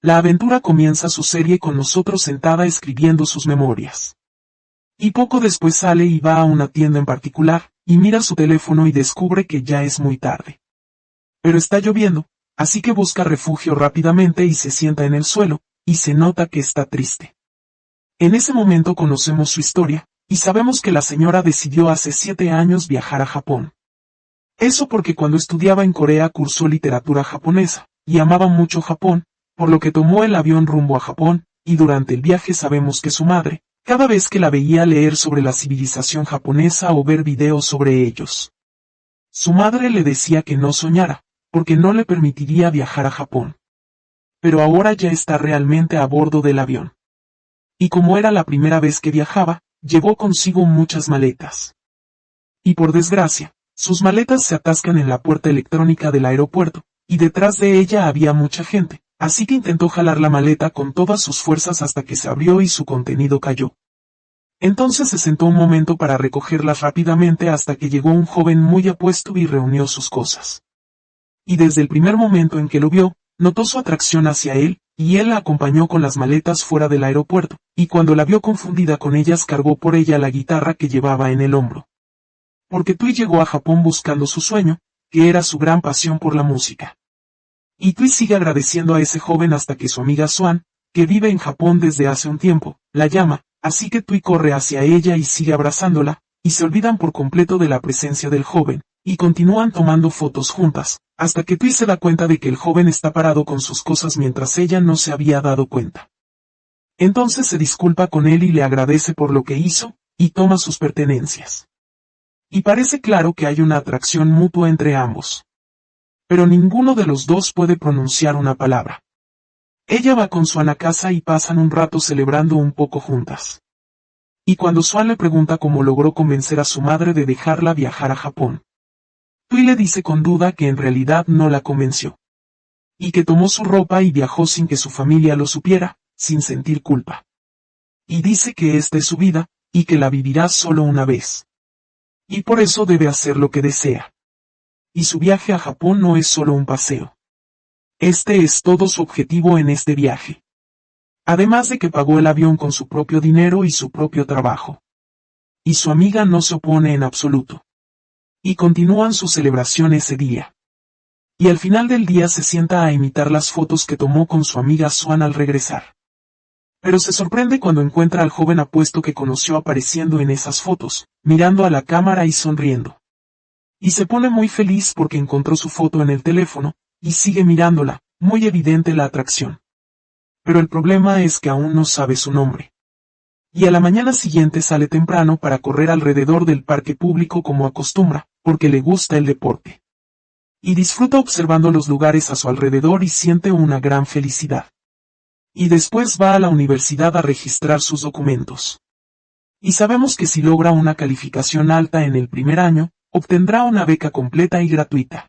La aventura comienza su serie con nosotros sentada escribiendo sus memorias. Y poco después sale y va a una tienda en particular, y mira su teléfono y descubre que ya es muy tarde. Pero está lloviendo, así que busca refugio rápidamente y se sienta en el suelo, y se nota que está triste. En ese momento conocemos su historia, y sabemos que la señora decidió hace 7 años viajar a Japón. Eso porque cuando estudiaba en Corea cursó literatura japonesa, y amaba mucho Japón, por lo que tomó el avión rumbo a Japón, y durante el viaje sabemos que su madre, cada vez que la veía leer sobre la civilización japonesa o ver videos sobre ellos, su madre le decía que no soñara, porque no le permitiría viajar a Japón. Pero ahora ya está realmente a bordo del avión. Y como era la primera vez que viajaba, llevó consigo muchas maletas. Y por desgracia, sus maletas se atascan en la puerta electrónica del aeropuerto, y detrás de ella había mucha gente, así que intentó jalar la maleta con todas sus fuerzas hasta que se abrió y su contenido cayó. Entonces se sentó un momento para recogerlas rápidamente hasta que llegó un joven muy apuesto y reunió sus cosas. Y desde el primer momento en que lo vio, notó su atracción hacia él, y él la acompañó con las maletas fuera del aeropuerto, y cuando la vio confundida con ellas cargó por ella la guitarra que llevaba en el hombro. Porque Tui llegó a Japón buscando su sueño, que era su gran pasión por la música. Y Tui sigue agradeciendo a ese joven hasta que su amiga Swan, que vive en Japón desde hace un tiempo, la llama, así que Tui corre hacia ella y sigue abrazándola, y se olvidan por completo de la presencia del joven, y continúan tomando fotos juntas, hasta que Tui se da cuenta de que el joven está parado con sus cosas mientras ella no se había dado cuenta. Entonces se disculpa con él y le agradece por lo que hizo, y toma sus pertenencias. Y parece claro que hay una atracción mutua entre ambos. Pero ninguno de los dos puede pronunciar una palabra. Ella va con Swan a casa y pasan un rato celebrando un poco juntas. Y cuando Swan le pregunta cómo logró convencer a su madre de dejarla viajar a Japón, Tui le dice con duda que en realidad no la convenció. Y que tomó su ropa y viajó sin que su familia lo supiera, sin sentir culpa. Y dice que esta es su vida, y que la vivirá solo una vez. Y por eso debe hacer lo que desea. Y su viaje a Japón no es solo un paseo. Este es todo su objetivo en este viaje. Además de que pagó el avión con su propio dinero y su propio trabajo. Y su amiga no se opone en absoluto. Y continúan su celebración ese día. Y al final del día se sienta a imitar las fotos que tomó con su amiga Swan al regresar. Pero se sorprende cuando encuentra al joven apuesto que conoció apareciendo en esas fotos, mirando a la cámara y sonriendo. Y se pone muy feliz porque encontró su foto en el teléfono, y sigue mirándola, muy evidente la atracción. Pero el problema es que aún no sabe su nombre. Y a la mañana siguiente sale temprano para correr alrededor del parque público como acostumbra, porque le gusta el deporte. Y disfruta observando los lugares a su alrededor y siente una gran felicidad. Y después va a la universidad a registrar sus documentos. Y sabemos que si logra una calificación alta en el primer año, obtendrá una beca completa y gratuita.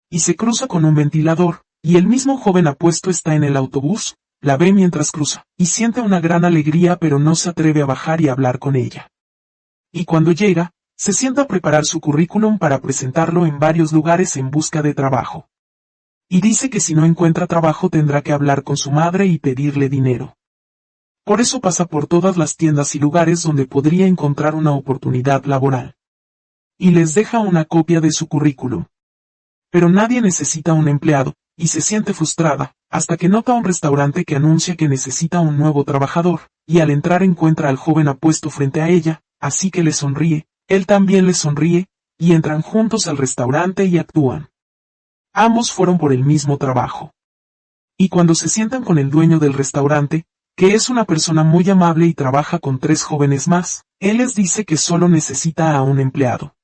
Y se cruza con un ventilador, y el mismo joven apuesto está en el autobús, la ve mientras cruza, y siente una gran alegría pero no se atreve a bajar y hablar con ella. Y cuando llega, se sienta a preparar su currículum para presentarlo en varios lugares en busca de trabajo. Y dice que si no encuentra trabajo tendrá que hablar con su madre y pedirle dinero. Por eso pasa por todas las tiendas y lugares donde podría encontrar una oportunidad laboral. Y les deja una copia de su currículum. Pero nadie necesita un empleado, y se siente frustrada, hasta que nota un restaurante que anuncia que necesita un nuevo trabajador, y al entrar encuentra al joven apuesto frente a ella, así que le sonríe, él también le sonríe, y entran juntos al restaurante y actúan. Ambos fueron por el mismo trabajo. Y cuando se sientan con el dueño del restaurante, que es una persona muy amable y trabaja con 3 jóvenes más, él les dice que solo necesita a un empleado.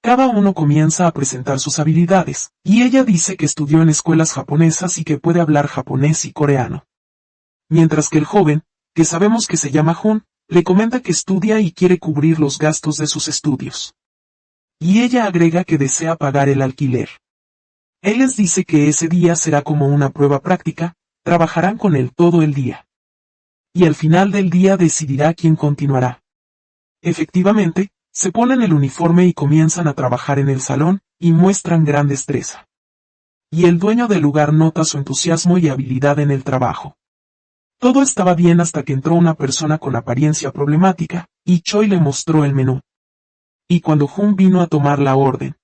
Cada uno comienza a presentar sus habilidades, y ella dice que estudió en escuelas japonesas y que puede hablar japonés y coreano. Mientras que el joven, que sabemos que se llama Jun, le comenta que estudia y quiere cubrir los gastos de sus estudios. Y ella agrega que desea pagar el alquiler. Él les dice que ese día será como una prueba práctica, trabajarán con él todo el día. Y al final del día decidirá quién continuará. Efectivamente, se ponen el uniforme y comienzan a trabajar en el salón, y muestran gran destreza. y el dueño del lugar nota su entusiasmo y habilidad en el trabajo. Todo estaba bien hasta que entró una persona con apariencia problemática, y Choi le mostró el menú. Y cuando Jun vino a tomar la orden,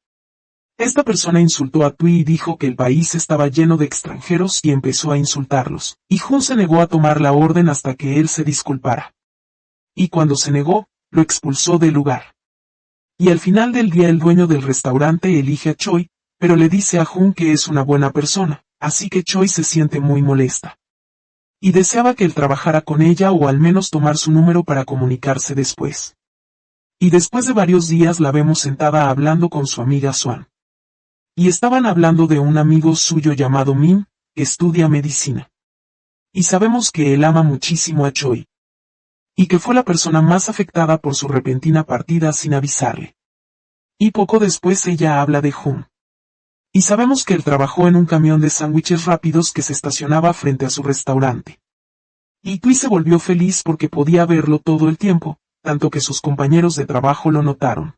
esta persona insultó a Tui y dijo que el país estaba lleno de extranjeros y empezó a insultarlos, y Jun se negó a tomar la orden hasta que él se disculpara. Y cuando se negó, lo expulsó del lugar. Y al final del día el dueño del restaurante elige a Choi, pero le dice a Jun que es una buena persona, así que Choi se siente muy molesta. Y deseaba que él trabajara con ella o al menos tomar su número para comunicarse después. Y después de varios días la vemos sentada hablando con su amiga Swan. Y estaban hablando de un amigo suyo llamado Min, que estudia medicina. Y sabemos que él ama muchísimo a Choi. Y que fue la persona más afectada por su repentina partida sin avisarle. Y poco después ella habla de Jun. Y sabemos que él trabajó en un camión de sándwiches rápidos que se estacionaba frente a su restaurante. Y Tui se volvió feliz porque podía verlo todo el tiempo, tanto que sus compañeros de trabajo lo notaron.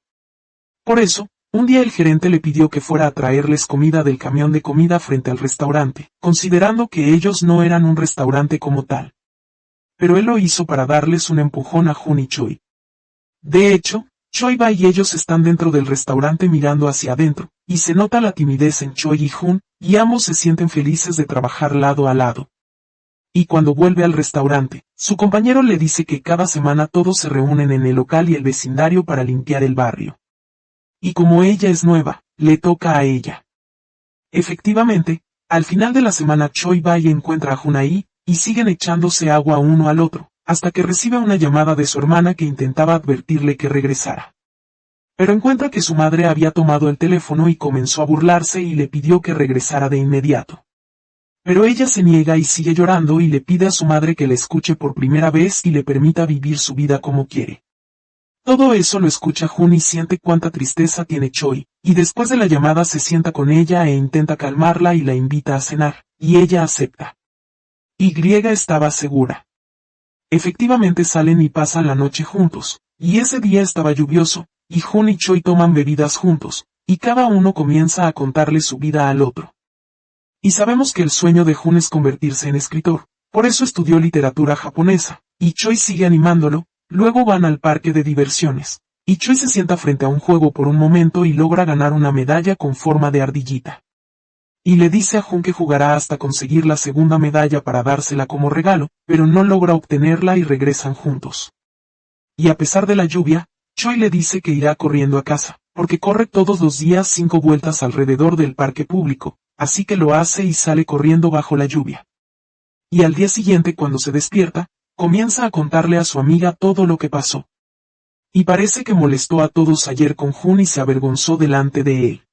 Por eso, un día el gerente le pidió que fuera a traerles comida del camión de comida frente al restaurante, considerando que ellos no eran un restaurante como tal. Pero él lo hizo para darles un empujón a Jun y Choi. De hecho, Choi va y ellos están dentro del restaurante mirando hacia adentro, y se nota la timidez en Choi y Jun, y ambos se sienten felices de trabajar lado a lado. Y cuando vuelve al restaurante, su compañero le dice que cada semana todos se reúnen en el local y el vecindario para limpiar el barrio. Y como ella es nueva, le toca a ella. Efectivamente, al final de la semana Choi va y encuentra a Jun ahí, y siguen echándose agua uno al otro, hasta que recibe una llamada de su hermana que intentaba advertirle que regresara. Pero encuentra que su madre había tomado el teléfono y comenzó a burlarse y le pidió que regresara de inmediato. Pero ella se niega y sigue llorando y le pide a su madre que la escuche por primera vez y le permita vivir su vida como quiere. Todo eso lo escucha Jun y siente cuánta tristeza tiene Choi, y después de la llamada se sienta con ella e intenta calmarla y la invita a cenar, y ella acepta. Y estaba segura. Efectivamente salen y pasan la noche juntos, y ese día estaba lluvioso, y Jun y Choi toman bebidas juntos, y cada uno comienza a contarle su vida al otro. Y sabemos que el sueño de Jun es convertirse en escritor, por eso estudió literatura japonesa, y Choi sigue animándolo. Luego van al parque de diversiones, y Choi se sienta frente a un juego por un momento y logra ganar una medalla con forma de ardillita. Y le dice a Jun que jugará hasta conseguir la segunda medalla para dársela como regalo, pero no logra obtenerla y regresan juntos. Y a pesar de la lluvia, Choi le dice que irá corriendo a casa, porque corre todos los días 5 vueltas alrededor del parque público, así que lo hace y sale corriendo bajo la lluvia. Y al día siguiente cuando se despierta, comienza a contarle a su amiga todo lo que pasó. Y parece que molestó a todos ayer con Jun y se avergonzó delante de él.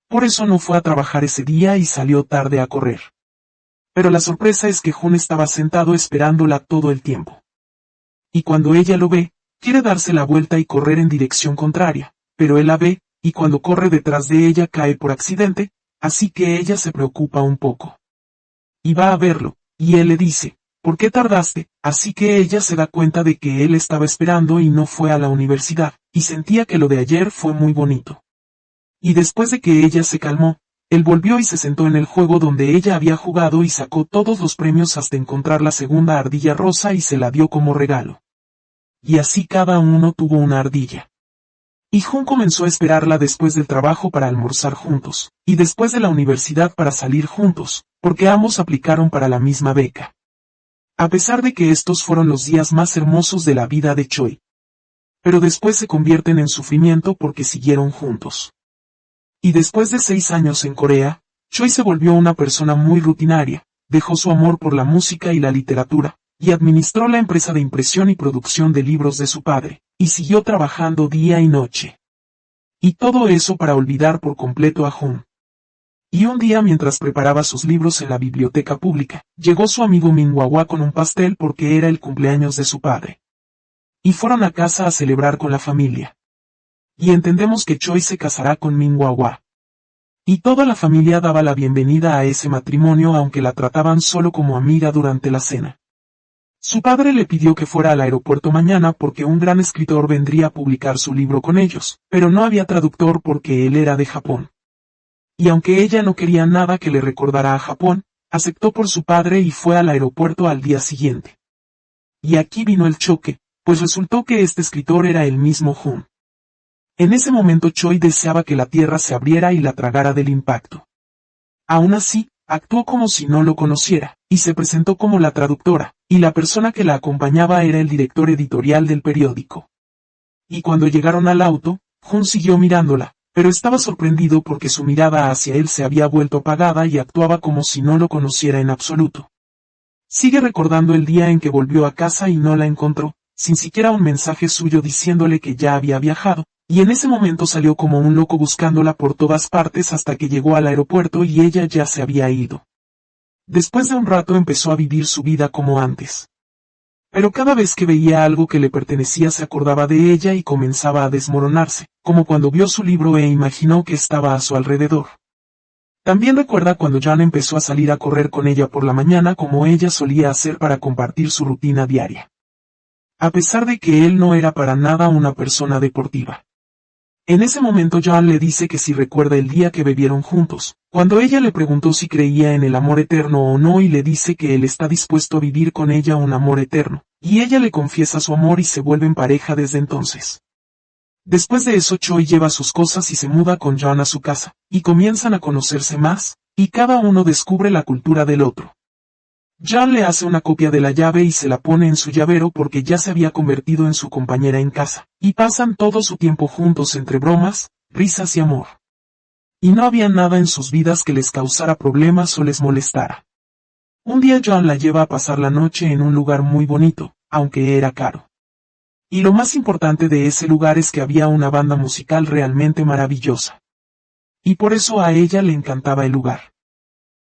Por eso no fue a trabajar ese día y salió tarde a correr. Pero la sorpresa es que Jun estaba sentado esperándola todo el tiempo. Y cuando ella lo ve, quiere darse la vuelta y correr en dirección contraria, pero él la ve, y cuando corre detrás de ella cae por accidente, así que ella se preocupa un poco. Y va a verlo, y él le dice, ¿por qué tardaste? Así que ella se da cuenta de que él estaba esperando y no fue a la universidad, y sentía que lo de ayer fue muy bonito. Y después de que ella se calmó, él volvió y se sentó en el juego donde ella había jugado y sacó todos los premios hasta encontrar la segunda ardilla rosa y se la dio como regalo. Y así cada uno tuvo una ardilla. Y Jun comenzó a esperarla después del trabajo para almorzar juntos, y después de la universidad para salir juntos, porque ambos aplicaron para la misma beca. A pesar de que estos fueron los días más hermosos de la vida de Choi. Pero después se convierten en sufrimiento porque siguieron juntos. Y después de 6 años en Corea, Choi se volvió una persona muy rutinaria, dejó su amor por la música y la literatura, y administró la empresa de impresión y producción de libros de su padre, y siguió trabajando día y noche. Y todo eso para olvidar por completo a Jun. Y un día mientras preparaba sus libros en la biblioteca pública, llegó su amigo Min Wawa con un pastel porque era el cumpleaños de su padre. Y fueron a casa a celebrar con la familia. Y entendemos que Choi se casará con Min Wawa. Y toda la familia daba la bienvenida a ese matrimonio aunque la trataban solo como amiga durante la cena. Su padre le pidió que fuera al aeropuerto mañana porque un gran escritor vendría a publicar su libro con ellos, pero no había traductor porque él era de Japón. y aunque ella no quería nada que le recordara a Japón, aceptó por su padre y fue al aeropuerto al día siguiente. Y aquí vino el choque, pues resultó que este escritor era el mismo Jun. En ese momento Choi deseaba que la tierra se abriera y la tragara del impacto. Aún así, actuó como si no lo conociera, y se presentó como la traductora, y la persona que la acompañaba era el director editorial del periódico. Y cuando llegaron al auto, Jun siguió mirándola, pero estaba sorprendido porque su mirada hacia él se había vuelto apagada y actuaba como si no lo conociera en absoluto. Sigue recordando el día en que volvió a casa y no la encontró, sin siquiera un mensaje suyo diciéndole que ya había viajado, y en ese momento salió como un loco buscándola por todas partes hasta que llegó al aeropuerto y ella ya se había ido. Después de un rato empezó a vivir su vida como antes. Pero cada vez que veía algo que le pertenecía se acordaba de ella y comenzaba a desmoronarse, como cuando vio su libro e imaginó que estaba a su alrededor. También recuerda cuando Jan empezó a salir a correr con ella por la mañana como ella solía hacer para compartir su rutina diaria. A pesar de que él no era para nada una persona deportiva. En ese momento Jan le dice que si recuerda el día que bebieron juntos, cuando ella le preguntó si creía en el amor eterno o no y le dice que él está dispuesto a vivir con ella un amor eterno, y ella le confiesa su amor y se vuelven pareja desde entonces. Después de eso Choi lleva sus cosas y se muda con Jan a su casa, y comienzan a conocerse más, y cada uno descubre la cultura del otro. Jan le hace una copia de la llave y se la pone en su llavero porque ya se había convertido en su compañera en casa, y pasan todo su tiempo juntos entre bromas, risas y amor. Y no había nada en sus vidas que les causara problemas o les molestara. Un día Jan la lleva a pasar la noche en un lugar muy bonito, aunque era caro. Y lo más importante de ese lugar es que había una banda musical realmente maravillosa. Y por eso a ella le encantaba el lugar.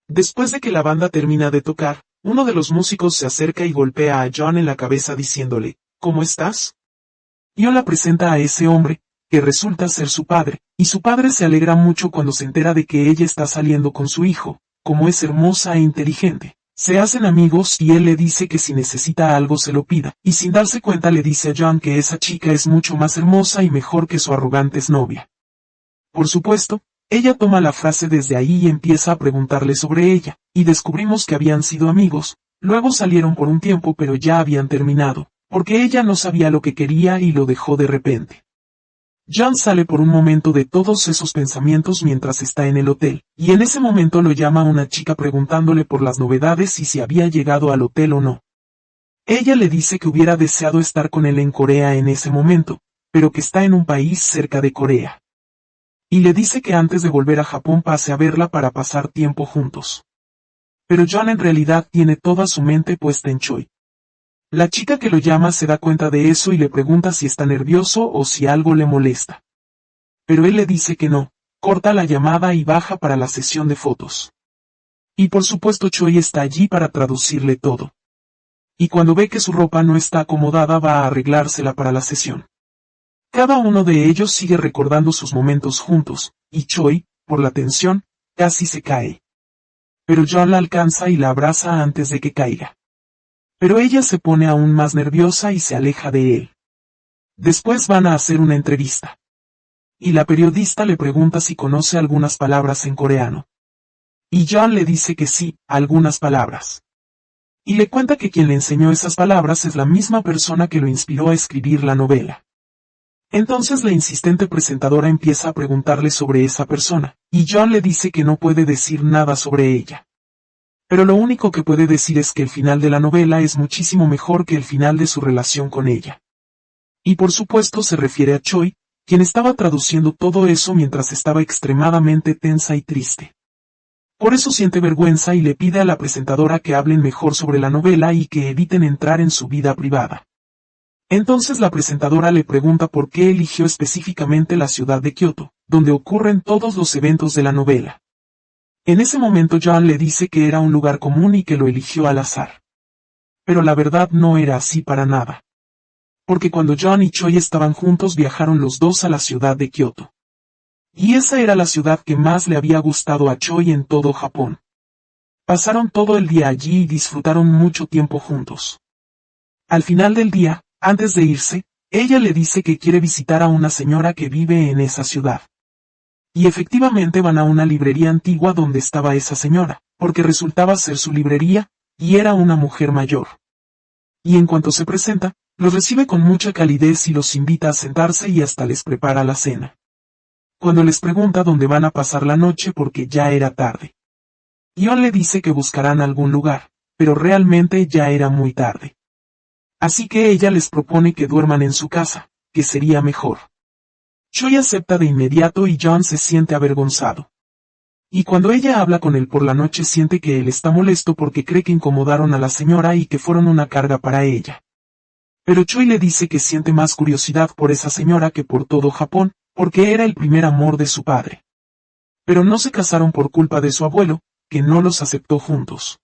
Después de que la banda termina de tocar, uno de los músicos se acerca y golpea a Jan en la cabeza diciéndole, ¿cómo estás? Jon la presenta a ese hombre, que resulta ser su padre, y su padre se alegra mucho cuando se entera de que ella está saliendo con su hijo, como es hermosa e inteligente. Se hacen amigos y él le dice que si necesita algo se lo pida, y sin darse cuenta le dice a Jan que esa chica es mucho más hermosa y mejor que su arrogante exnovia. Por supuesto, ella toma la frase desde ahí y empieza a preguntarle sobre ella, y descubrimos que habían sido amigos, luego salieron por un tiempo pero ya habían terminado, porque ella no sabía lo que quería y lo dejó de repente. Jan sale por un momento de todos esos pensamientos mientras está en el hotel, y en ese momento lo llama una chica preguntándole por las novedades y si había llegado al hotel o no. Ella le dice que hubiera deseado estar con él en Corea en ese momento, pero que está en un país cerca de Corea. Y le dice que antes de volver a Japón pase a verla para pasar tiempo juntos. Pero Jan en realidad tiene toda su mente puesta en Choi. La chica que lo llama se da cuenta de eso y le pregunta si está nervioso o si algo le molesta. Pero él le dice que no, corta la llamada y baja para la sesión de fotos. Y por supuesto Choi está allí para traducirle todo. Y cuando ve que su ropa no está acomodada va a arreglársela para la sesión. Cada uno de ellos sigue recordando sus momentos juntos, y Choi, por la tensión, casi se cae. Pero Jan la alcanza y la abraza antes de que caiga. Pero ella se pone aún más nerviosa y se aleja de él. Después van a hacer una entrevista. Y la periodista le pregunta si conoce algunas palabras en coreano. Y Jan le dice que sí, algunas palabras. Y le cuenta que quien le enseñó esas palabras es la misma persona que lo inspiró a escribir la novela. Entonces la insistente presentadora empieza a preguntarle sobre esa persona, y Jan le dice que no puede decir nada sobre ella. Pero lo único que puede decir es que el final de la novela es muchísimo mejor que el final de su relación con ella. Y por supuesto se refiere a Choi, quien estaba traduciendo todo eso mientras estaba extremadamente tensa y triste. Por eso siente vergüenza y le pide a la presentadora que hablen mejor sobre la novela y que eviten entrar en su vida privada. Entonces la presentadora le pregunta por qué eligió específicamente la ciudad de Kioto, donde ocurren todos los eventos de la novela. En ese momento Jan le dice que era un lugar común y que lo eligió al azar. Pero la verdad no era así para nada. Porque cuando Jan y Choi estaban juntos viajaron los dos a la ciudad de Kioto. Y esa era la ciudad que más le había gustado a Choi en todo Japón. Pasaron todo el día allí y disfrutaron mucho tiempo juntos. Al final del día, antes de irse, ella le dice que quiere visitar a una señora que vive en esa ciudad. Y efectivamente van a una librería antigua donde estaba esa señora, porque resultaba ser su librería, y era una mujer mayor. Y en cuanto se presenta, los recibe con mucha calidez y los invita a sentarse y hasta les prepara la cena. Cuando les pregunta dónde van a pasar la noche porque ya era tarde. John le dice que buscarán algún lugar, pero realmente ya era muy tarde. Así que ella les propone que duerman en su casa, que sería mejor. Choi acepta de inmediato y John se siente avergonzado. Y cuando ella habla con él por la noche siente que él está molesto porque cree que incomodaron a la señora y que fueron una carga para ella. Pero Choi le dice que siente más curiosidad por esa señora que por todo Japón, porque era el primer amor de su padre. Pero no se casaron por culpa de su abuelo, que no los aceptó juntos.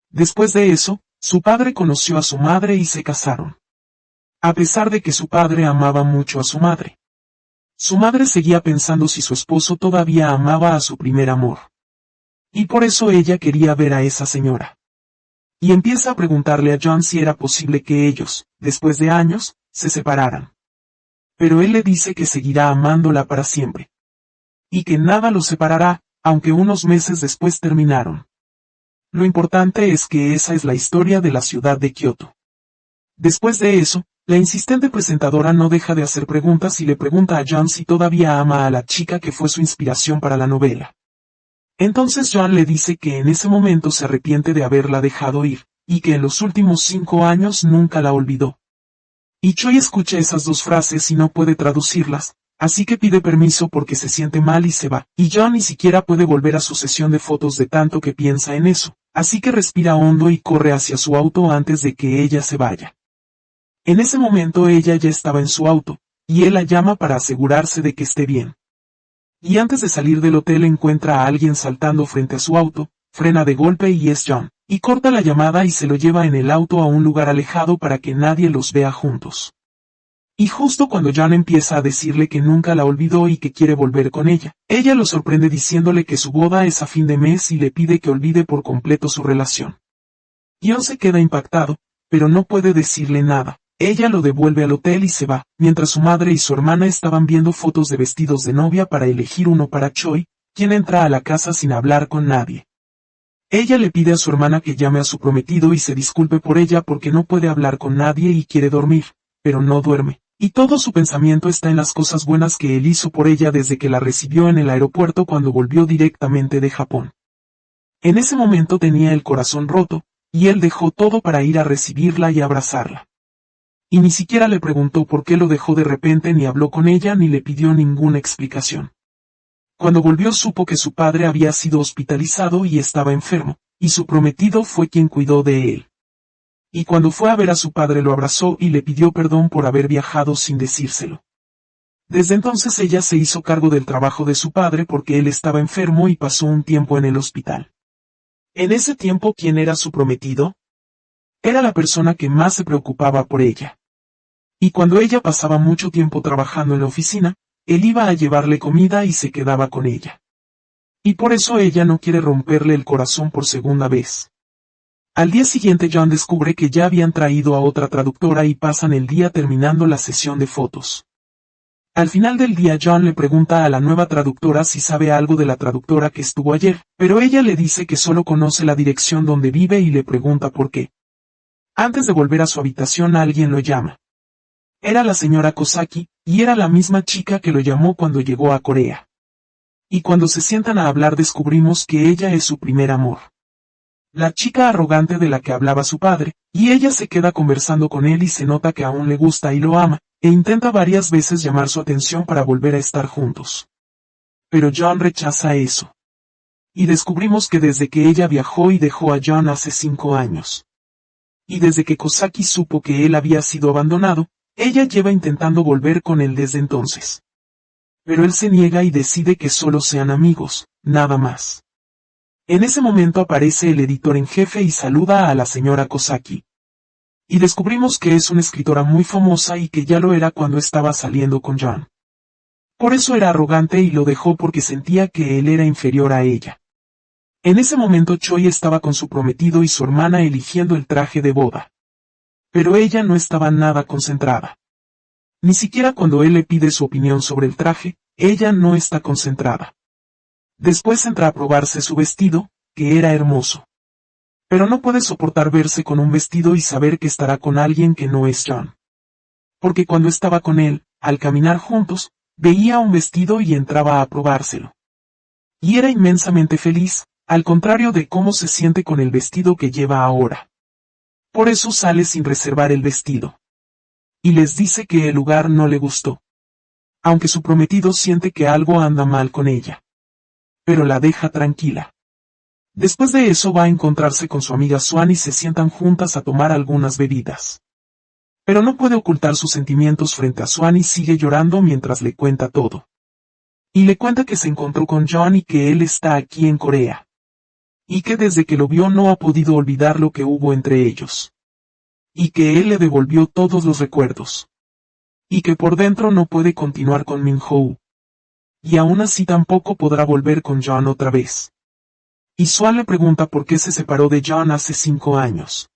Después de eso, su padre conoció a su madre y se casaron. A pesar de que su padre amaba mucho a su madre. Su madre seguía pensando si su esposo todavía amaba a su primer amor. Y por eso ella quería ver a esa señora. Y empieza a preguntarle a John si era posible que ellos, después de años, se separaran. Pero él le dice que seguirá amándola para siempre. Y que nada los separará, aunque unos meses después terminaron. Lo importante es que esa es la historia de la ciudad de Kioto. Después de eso, la insistente presentadora no deja de hacer preguntas y le pregunta a John si todavía ama a la chica que fue su inspiración para la novela. Entonces John le dice que en ese momento se arrepiente de haberla dejado ir, y que en los últimos 5 años nunca la olvidó. Y Choi escucha esas dos frases y no puede traducirlas, así que pide permiso porque se siente mal y se va, y John ni siquiera puede volver a su sesión de fotos de tanto que piensa en eso, así que respira hondo y corre hacia su auto antes de que ella se vaya. En ese momento ella ya estaba en su auto, y él la llama para asegurarse de que esté bien. Y antes de salir del hotel encuentra a alguien saltando frente a su auto, frena de golpe y es John, y corta la llamada y se lo lleva en el auto a un lugar alejado para que nadie los vea juntos. Y justo cuando John empieza a decirle que nunca la olvidó y que quiere volver con ella, ella lo sorprende diciéndole que su boda es a fin de mes y le pide que olvide por completo su relación. John se queda impactado, pero no puede decirle nada. Ella lo devuelve al hotel y se va, mientras su madre y su hermana estaban viendo fotos de vestidos de novia para elegir uno para Choi, quien entra a la casa sin hablar con nadie. Ella le pide a su hermana que llame a su prometido y se disculpe por ella porque no puede hablar con nadie y quiere dormir, pero no duerme, y todo su pensamiento está en las cosas buenas que él hizo por ella desde que la recibió en el aeropuerto cuando volvió directamente de Japón. En ese momento tenía el corazón roto, y él dejó todo para ir a recibirla y abrazarla. Y ni siquiera le preguntó por qué lo dejó de repente ni habló con ella ni le pidió ninguna explicación. Cuando volvió supo que su padre había sido hospitalizado y estaba enfermo, y su prometido fue quien cuidó de él. Y cuando fue a ver a su padre lo abrazó y le pidió perdón por haber viajado sin decírselo. Desde entonces ella se hizo cargo del trabajo de su padre porque él estaba enfermo y pasó un tiempo en el hospital. En ese tiempo, ¿quién era su prometido? Era la persona que más se preocupaba por ella. Y cuando ella pasaba mucho tiempo trabajando en la oficina, él iba a llevarle comida y se quedaba con ella. Y por eso ella no quiere romperle el corazón por segunda vez. Al día siguiente John descubre que ya habían traído a otra traductora y pasan el día terminando la sesión de fotos. Al final del día John le pregunta a la nueva traductora si sabe algo de la traductora que estuvo ayer, pero ella le dice que solo conoce la dirección donde vive y le pregunta por qué. Antes de volver a su habitación alguien lo llama. Era la señora Kosaki, y era la misma chica que lo llamó cuando llegó a Corea. Y cuando se sientan a hablar descubrimos que ella es su primer amor. La chica arrogante de la que hablaba su padre, y ella se queda conversando con él y se nota que aún le gusta y lo ama, e intenta varias veces llamar su atención para volver a estar juntos. Pero John rechaza eso. Y descubrimos que desde que ella viajó y dejó a John hace 5 años. Y desde que Kosaki supo que él había sido abandonado, ella lleva intentando volver con él desde entonces. Pero él se niega y decide que solo sean amigos, nada más. En ese momento aparece el editor en jefe y saluda a la señora Kosaki. Y descubrimos que es una escritora muy famosa y que ya lo era cuando estaba saliendo con John. Por eso era arrogante y lo dejó porque sentía que él era inferior a ella. En ese momento Choi estaba con su prometido y su hermana eligiendo el traje de boda. Pero ella no estaba nada concentrada. Ni siquiera cuando él le pide su opinión sobre el traje, ella no está concentrada. Después entra a probarse su vestido, que era hermoso. Pero no puede soportar verse con un vestido y saber que estará con alguien que no es John. Porque cuando estaba con él, al caminar juntos, veía un vestido y entraba a probárselo. Y era inmensamente feliz, al contrario de cómo se siente con el vestido que lleva ahora. Por eso sale sin reservar el vestido. Y les dice que el lugar no le gustó. Aunque su prometido siente que algo anda mal con ella. Pero la deja tranquila. Después de eso va a encontrarse con su amiga Swan y se sientan juntas a tomar algunas bebidas. Pero no puede ocultar sus sentimientos frente a Swan y sigue llorando mientras le cuenta todo. Y le cuenta que se encontró con John y que él está aquí en Corea. Y que desde que lo vio no ha podido olvidar lo que hubo entre ellos. Y que él le devolvió todos los recuerdos. Y que por dentro no puede continuar con Min-ho. Y aún así tampoco podrá volver con John otra vez. Y Swan le pregunta por qué se separó de John hace 5 años.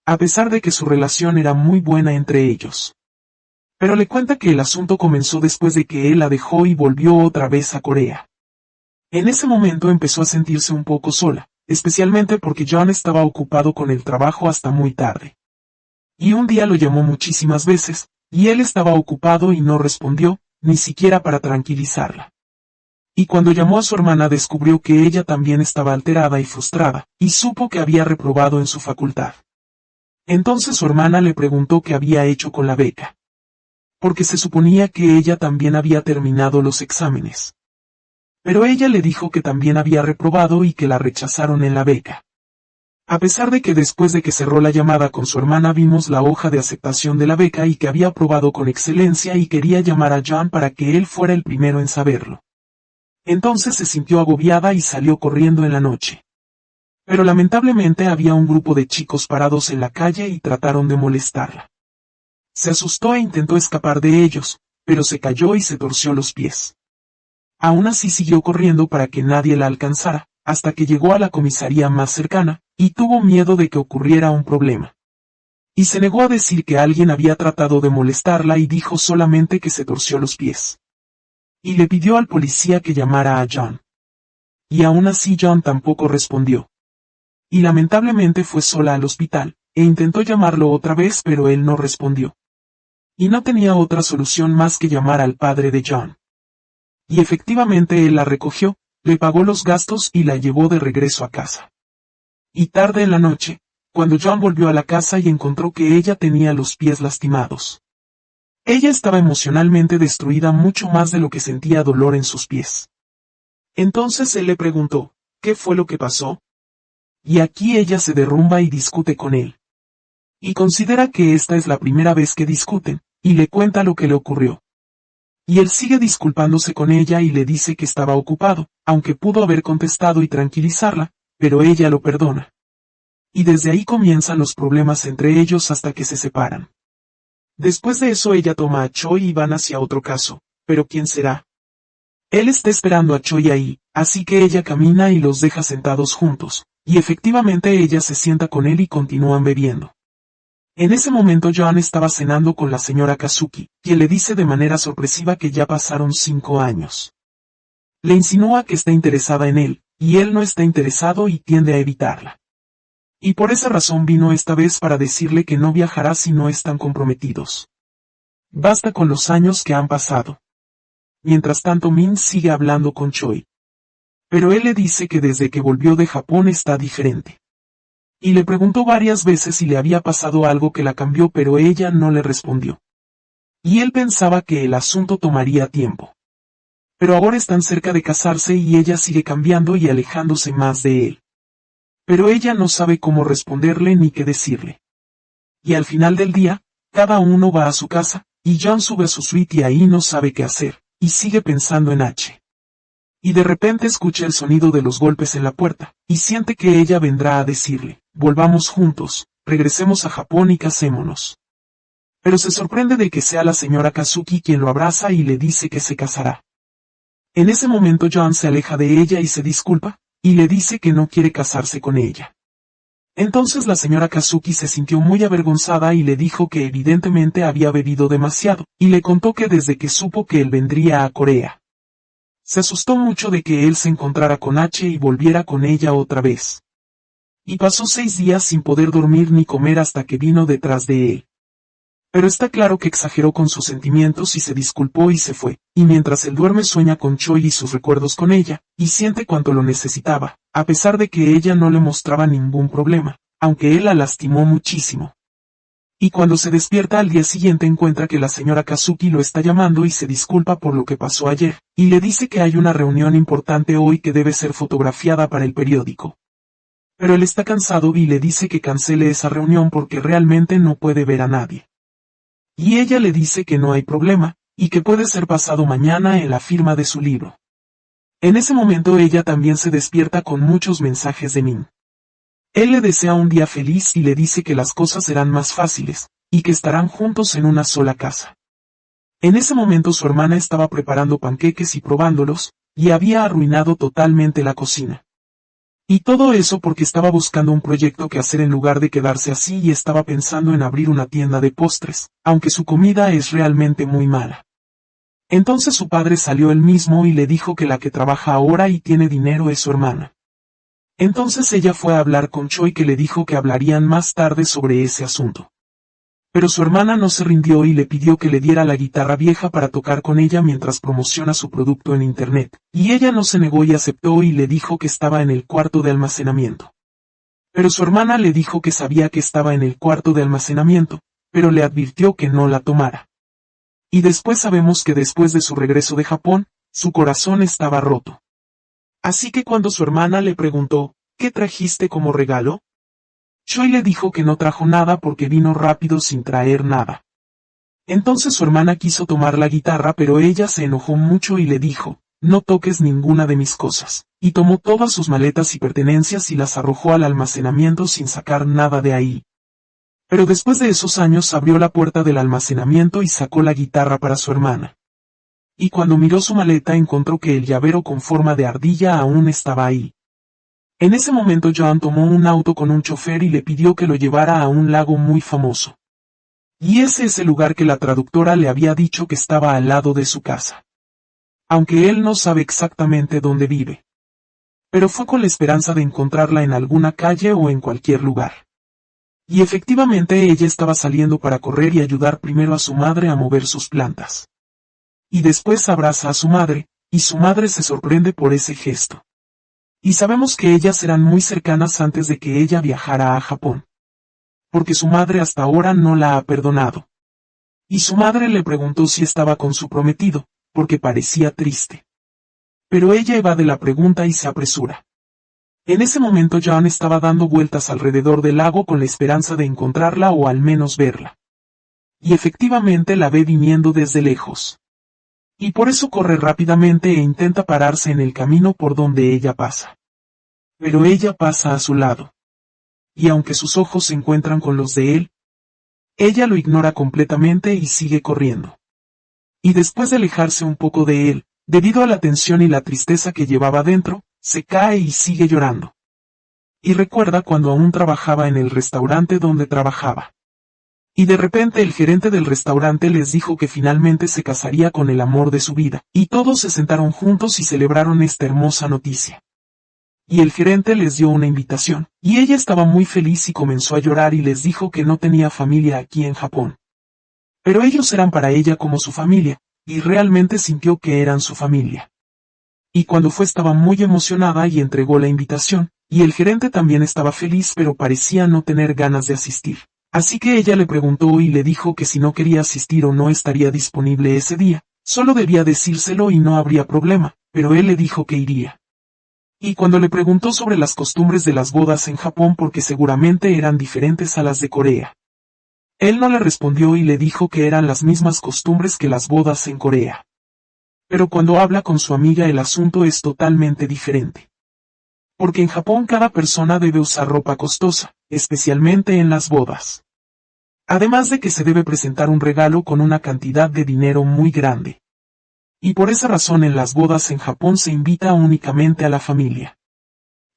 A pesar de que su relación era muy buena entre ellos. Pero le cuenta que el asunto comenzó después de que él la dejó y volvió otra vez a Corea. En ese momento empezó a sentirse un poco sola, especialmente porque John estaba ocupado con el trabajo hasta muy tarde. Y un día lo llamó muchísimas veces, y él estaba ocupado y no respondió, ni siquiera para tranquilizarla. Y cuando llamó a su hermana descubrió que ella también estaba alterada y frustrada, y supo que había reprobado en su facultad. Entonces su hermana le preguntó qué había hecho con la beca. Porque se suponía que ella también había terminado los exámenes. Pero ella le dijo que también había reprobado y que la rechazaron en la beca. A pesar de que después de que cerró la llamada con su hermana vimos la hoja de aceptación de la beca y que había aprobado con excelencia y quería llamar a John para que él fuera el primero en saberlo. Entonces se sintió agobiada y salió corriendo en la noche. Pero lamentablemente había un grupo de chicos parados en la calle y trataron de molestarla. Se asustó e intentó escapar de ellos, pero se cayó y se torció los pies. Aún así siguió corriendo para que nadie la alcanzara, hasta que llegó a la comisaría más cercana, y tuvo miedo de que ocurriera un problema. Y se negó a decir que alguien había tratado de molestarla y dijo solamente que se torció los pies. Y le pidió al policía que llamara a John. Y aún así John tampoco respondió. Y lamentablemente fue sola al hospital, e intentó llamarlo otra vez pero él no respondió. Y no tenía otra solución más que llamar al padre de John. Y efectivamente él la recogió, le pagó los gastos y la llevó de regreso a casa. Y tarde en la noche, cuando John volvió a la casa y encontró que ella tenía los pies lastimados. Ella estaba emocionalmente destruida mucho más de lo que sentía dolor en sus pies. Entonces él le preguntó, ¿qué fue lo que pasó? Y aquí ella se derrumba y discute con él. Y considera que esta es la primera vez que discuten, y le cuenta lo que le ocurrió. Y él sigue disculpándose con ella y le dice que estaba ocupado, aunque pudo haber contestado y tranquilizarla, pero ella lo perdona. Y desde ahí comienzan los problemas entre ellos hasta que se separan. Después de eso ella toma a Choi y van hacia otro caso, pero ¿quién será? Él está esperando a Choi ahí, así que ella camina y los deja sentados juntos, y efectivamente ella se sienta con él y continúan bebiendo. En ese momento John estaba cenando con la señora Kazuki, quien le dice de manera sorpresiva que ya pasaron 5 años. Le insinúa que está interesada en él, y él no está interesado y tiende a evitarla. Y por esa razón vino esta vez para decirle que no viajará si no están comprometidos. Basta con los años que han pasado. Mientras tanto Min sigue hablando con Choi. Pero él le dice que desde que volvió de Japón está diferente. Y le preguntó varias veces si le había pasado algo que la cambió pero ella no le respondió. Y él pensaba que el asunto tomaría tiempo. Pero ahora están cerca de casarse y ella sigue cambiando y alejándose más de él. Pero ella no sabe cómo responderle ni qué decirle. Y al final del día, cada uno va a su casa, y John sube a su suite y ahí no sabe qué hacer, y sigue pensando en H. Y de repente escucha el sonido de los golpes en la puerta, y siente que ella vendrá a decirle, volvamos juntos, regresemos a Japón y casémonos. Pero se sorprende de que sea la señora Kazuki quien lo abraza y le dice que se casará. En ese momento John se aleja de ella y se disculpa, y le dice que no quiere casarse con ella. Entonces la señora Kazuki se sintió muy avergonzada y le dijo que evidentemente había bebido demasiado, y le contó que desde que supo que él vendría a Corea, Se asustó mucho de que él se encontrara con H y volviera con ella otra vez. Y pasó 6 días sin poder dormir ni comer hasta que vino detrás de él. Pero está claro que exageró con sus sentimientos y se disculpó y se fue, y mientras él duerme sueña con Choi y sus recuerdos con ella, y siente cuánto lo necesitaba, a pesar de que ella no le mostraba ningún problema, aunque él la lastimó muchísimo. Y cuando se despierta al día siguiente encuentra que la señora Kazuki lo está llamando y se disculpa por lo que pasó ayer, y le dice que hay una reunión importante hoy que debe ser fotografiada para el periódico. Pero él está cansado y le dice que cancele esa reunión porque realmente no puede ver a nadie. Y ella le dice que no hay problema, y que puede ser pasado mañana en la firma de su libro. En ese momento ella también se despierta con muchos mensajes de Min. Él le desea un día feliz y le dice que las cosas serán más fáciles, y que estarán juntos en una sola casa. En ese momento su hermana estaba preparando panqueques y probándolos, y había arruinado totalmente la cocina. Y todo eso porque estaba buscando un proyecto que hacer en lugar de quedarse así y estaba pensando en abrir una tienda de postres, aunque su comida es realmente muy mala. Entonces su padre salió él mismo y le dijo que la que trabaja ahora y tiene dinero es su hermana. Entonces ella fue a hablar con Choi que le dijo que hablarían más tarde sobre ese asunto. Pero su hermana no se rindió y le pidió que le diera la guitarra vieja para tocar con ella mientras promociona su producto en internet, y ella no se negó y aceptó y le dijo que estaba en el cuarto de almacenamiento. Pero su hermana le dijo que sabía que estaba en el cuarto de almacenamiento, pero le advirtió que no la tomara. Y después sabemos que después de su regreso de Japón, su corazón estaba roto. Así que cuando su hermana le preguntó, ¿qué trajiste como regalo? Choi le dijo que no trajo nada porque vino rápido sin traer nada. Entonces su hermana quiso tomar la guitarra pero ella se enojó mucho y le dijo, no toques ninguna de mis cosas, y tomó todas sus maletas y pertenencias y las arrojó al almacenamiento sin sacar nada de ahí. Pero después de esos años abrió la puerta del almacenamiento y sacó la guitarra para su hermana. Y cuando miró su maleta encontró que el llavero con forma de ardilla aún estaba ahí. En ese momento Joan tomó un auto con un chofer y le pidió que lo llevara a un lago muy famoso. Y ese es el lugar que la traductora le había dicho que estaba al lado de su casa. Aunque él no sabe exactamente dónde vive. Pero fue con la esperanza de encontrarla en alguna calle o en cualquier lugar. Y efectivamente ella estaba saliendo para correr y ayudar primero a su madre a mover sus plantas. Y después abraza a su madre, y su madre se sorprende por ese gesto. Y sabemos que ellas eran muy cercanas antes de que ella viajara a Japón. Porque su madre hasta ahora no la ha perdonado. Y su madre le preguntó si estaba con su prometido, porque parecía triste. Pero ella evade la pregunta y se apresura. En ese momento Joan estaba dando vueltas alrededor del lago con la esperanza de encontrarla o al menos verla. Y efectivamente la ve viniendo desde lejos. Y por eso corre rápidamente e intenta pararse en el camino por donde ella pasa. Pero ella pasa a su lado. Y aunque sus ojos se encuentran con los de él, ella lo ignora completamente y sigue corriendo. Y después de alejarse un poco de él, debido a la tensión y la tristeza que llevaba dentro, se cae y sigue llorando. Y recuerda cuando aún trabajaba en el restaurante donde trabajaba. Y de repente el gerente del restaurante les dijo que finalmente se casaría con el amor de su vida, y todos se sentaron juntos y celebraron esta hermosa noticia. Y el gerente les dio una invitación, y ella estaba muy feliz y comenzó a llorar y les dijo que no tenía familia aquí en Japón. Pero ellos eran para ella como su familia, y realmente sintió que eran su familia. Y cuando fue estaba muy emocionada y entregó la invitación, y el gerente también estaba feliz pero parecía no tener ganas de asistir. Así que ella le preguntó y le dijo que si no quería asistir o no estaría disponible ese día, solo debía decírselo y no habría problema, pero él le dijo que iría. Y cuando le preguntó sobre las costumbres de las bodas en Japón porque seguramente eran diferentes a las de Corea, él no le respondió y le dijo que eran las mismas costumbres que las bodas en Corea. Pero cuando habla con su amiga el asunto es totalmente diferente. Porque en Japón cada persona debe usar ropa costosa, especialmente en las bodas. Además de que se debe presentar un regalo con una cantidad de dinero muy grande. Y por esa razón en las bodas en Japón se invita únicamente a la familia.